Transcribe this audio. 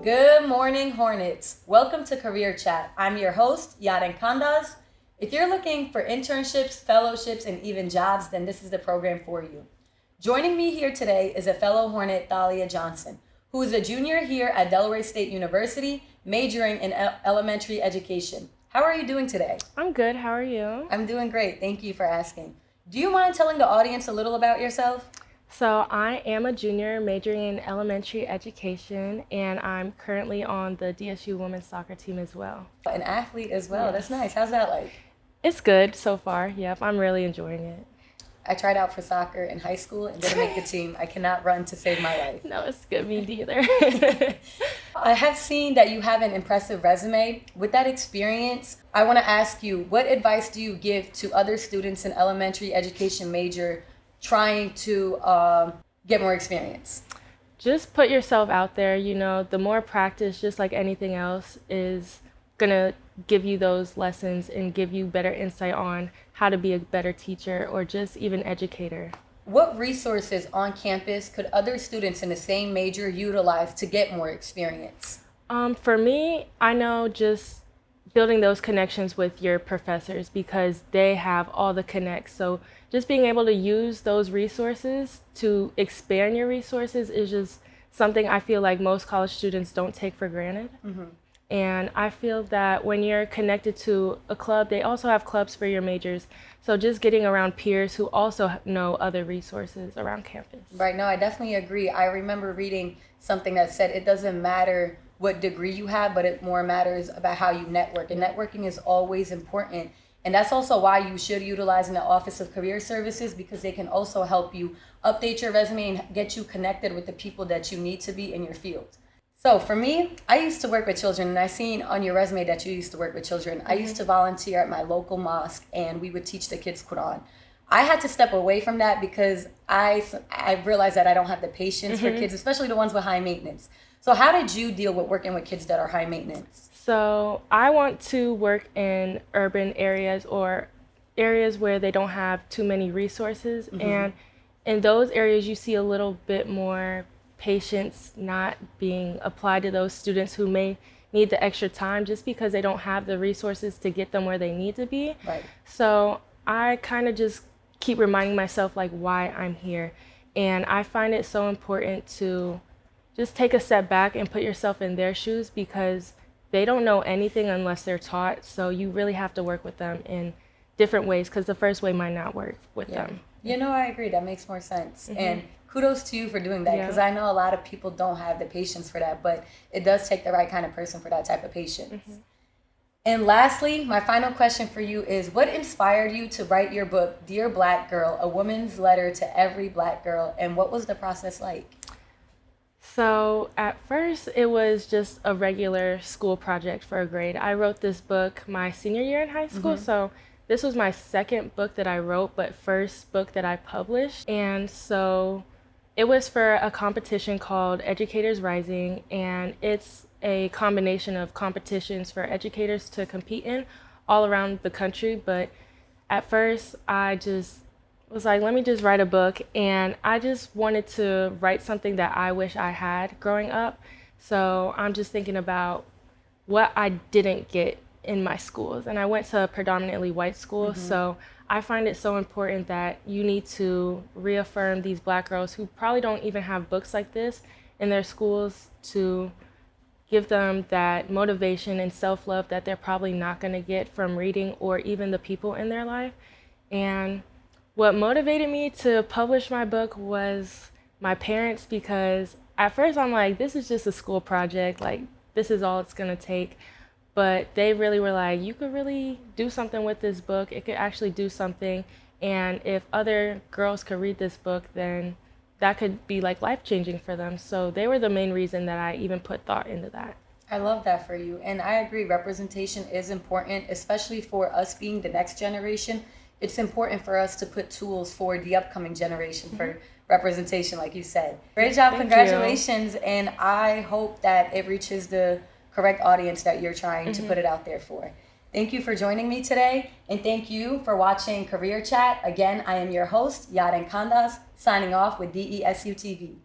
Good morning, Hornets. Welcome to Career Chat. I'm your host, Yaren Kandas. If you're looking for internships, fellowships, and even jobs, then this is the program for you. Joining me here today is a fellow Hornet, Thalia Johnson, who is a junior here at Delaware State University, majoring in elementary education. How are you doing today? I'm good. How are you? I'm doing great. Thank you for asking. Do you mind telling the audience a little about yourself? So I am a junior majoring in elementary education, and I'm currently on the DSU women's soccer team as well. An athlete as well. Yes. That's nice. How's that like? It's good so far. Yep, I'm really enjoying it. I tried out for soccer in high school and didn't make the team. I cannot run to save my life. No, it's good. Me neither. I have seen that you have an impressive resume. With that experience, I want to ask you, what advice do you give to other students in elementary education major trying to get more experience? Just put yourself out there. You know, the more practice, just like anything else, is going to give you those lessons and give you better insight on how to be a better teacher or just even educator. What resources on campus could other students in the same major utilize to get more experience? For me, I know just building those connections with your professors because they have all the connects. So just being able to use those resources to expand your resources is just something I feel like most college students don't take for granted. Mm-hmm. And I feel that when you're connected to a club, they also have clubs for your majors. So just getting around peers who also know other resources around campus. Right, no, I definitely agree. I remember reading something that said it doesn't matter what degree you have, but it more matters about how you network. And networking is always important. And that's also why you should utilize in the Office of Career Services, because they can also help you update your resume and get you connected with the people that you need to be in your field. So for me, I used to work with children, and I seen on your resume that you used to work with children. I used to volunteer at my local mosque, and we would teach the kids Quran. I had to step away from that because I realized that I don't have the patience for kids, especially the ones with high maintenance. So how did you deal with working with kids that are high maintenance? So I want to work in urban areas or areas where they don't have too many resources. And in those areas, you see a little bit more patience not being applied to those students who may need the extra time just because they don't have the resources to get them where they need to be. Right. So I kind of just keep reminding myself like why I'm here. And I find it so important to just take a step back and put yourself in their shoes because they don't know anything unless they're taught. So you really have to work with them in different ways because the first way might not work with them. You know, I agree. That makes more sense. And kudos to you for doing that because I know a lot of people don't have the patience for that, but it does take the right kind of person for that type of patience. And lastly, my final question for you is, what inspired you to write your book, Dear Black Girl, A Woman's Letter to Every Black Girl, and what was the process like? So at first, it was just a regular school project for a grade. I wrote this book my senior year in high school, so this was my second book that I wrote, but first book that I published. And so it was for a competition called Educators Rising, and it's a combination of competitions for educators to compete in all around the country. But at first, I just was like, let me just write a book, and I just wanted to write something that I wish I had growing up. So I'm just thinking about what I didn't get in my schools, and I went to a predominantly white school, so I find it so important that you need to reaffirm these Black girls who probably don't even have books like this in their schools to give them that motivation and self-love that they're probably not going to get from reading or even the people in their life. And what motivated me to publish my book was my parents, because at first I'm like, this is just a school project, like this is all it's gonna take. But they really were like, you could really do something with this book. It could actually do something. And if other girls could read this book, then that could be like life-changing for them. So they were the main reason that I even put thought into that. I love that for you. And I agree, representation is important, especially for us being the next generation. It's important for us to put tools for the upcoming generation for representation, like you said. Great job, Thank congratulations. You. And I hope that it reaches the correct audience that you're trying to put it out there for. Thank you for joining me today, and thank you for watching Career Chat. Again, I am your host, Yaren Kandas, signing off with DESU-TV.